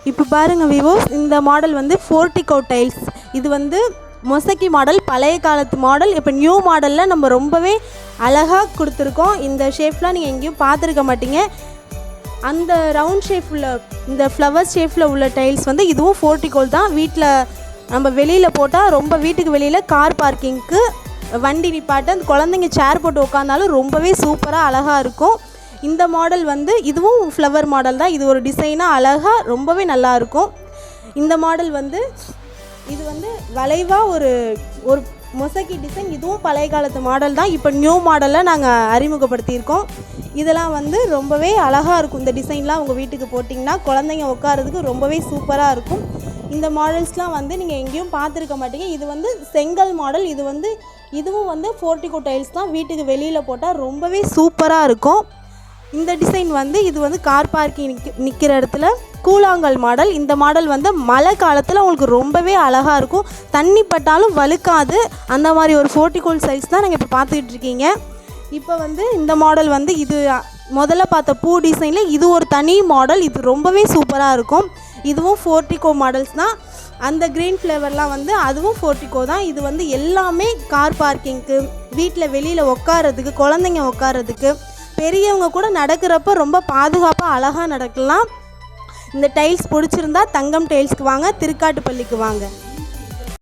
இப்போ பாருங்கள் விவோஸ், இந்த மாடல் வந்து போர்டிகோ டைல்ஸ். இது வந்து மொசைக்கி மாடல், பழைய காலத்து மாடல். இப்போ நியூ மாடலில் நம்ம ரொம்பவே அழகாக கொடுத்துருக்கோம். இந்த ஷேப்லாம் நீங்கள் எங்கேயும் பார்த்துருக்க மாட்டீங்க. அந்த ரவுண்ட் ஷேப் உள்ள இந்த ஃப்ளவர் ஷேப்பில் உள்ள டைல்ஸ் வந்து இதுவும் போர்டிகோல் தான். வீட்டில் நம்ம வெளியில் போட்டால் ரொம்ப வீட்டுக்கு வெளியில் கார் பார்க்கிங்க்கு வண்டி நிப்பாட்ட அந்த குழந்தைங்க சேர் போட்டு உட்காந்தாலும் ரொம்பவே சூப்பராக அழகாக இருக்கும். இந்த மாடல் வந்து இதுவும் ஃப்ளவர் மாடல் தான். இது ஒரு டிசைனாக அழகாக ரொம்பவே நல்லாயிருக்கும். இந்த மாடல் வந்து இது வந்து வளைவாக ஒரு ஒரு மொசைக்கி டிசைன். இதுவும் பழைய காலத்து மாடல் தான். இப்போ நியூ மாடலில் நாங்கள் அறிமுகப்படுத்தியிருக்கோம். இதெல்லாம் வந்து ரொம்பவே அழகாக இருக்கும். இந்த டிசைன்லாம் உங்கள் வீட்டுக்கு போட்டிங்கன்னா குழந்தைங்க உட்காரதுக்கு ரொம்பவே சூப்பராக இருக்கும். இந்த மாடல்ஸ்லாம் வந்து நீங்கள் எங்கேயும் பார்த்துருக்க மாட்டீங்க. இது வந்து செங்கல் மாடல். இதுவும் வந்து போர்டிகோ டைல்ஸ் தான். வீட்டுக்கு வெளியில் போட்டால் ரொம்பவே சூப்பராக இருக்கும். இந்த டிசைன் வந்து இது வந்து கார் பார்க்கிங் நிற்கிற இடத்துல கூழாங்கல் மாடல். இந்த மாடல் வந்து மழை காலத்தில் உங்களுக்கு ரொம்பவே அழகாக இருக்கும். தண்ணி பட்டாலும் வழுக்காது. அந்த மாதிரி ஒரு போர்டிகோல் சைஸ் தான் நீங்கள் இப்போ பார்த்துக்கிட்டு இருக்கீங்க. இப்போ வந்து இந்த மாடல் வந்து இது முதல்ல பார்த்த பூ டிசைனில் இது ஒரு தனி மாடல். இது ரொம்பவே சூப்பராக இருக்கும். இதுவும் போர்டிகோ மாடல்ஸ் தான். அந்த க்ரீன் ஃப்ளேவர்லாம் வந்து அதுவும் போர்டிகோ தான். இது வந்து எல்லாமே கார் பார்க்கிங்க்கு, வீட்டில் வெளியில் உட்காரதுக்கு, குழந்தைங்க உட்காரதுக்கு, பெரியவங்க கூட நடக்கிறப்ப ரொம்ப பாதுகாப்பாக அழகாக நடக்கலாம். இந்த டைல்ஸ் பிடிச்சிருந்தா தங்கம் டைல்ஸ்க்கு வாங்க, திருக்காட்டுப்பள்ளிக்கு வாங்க.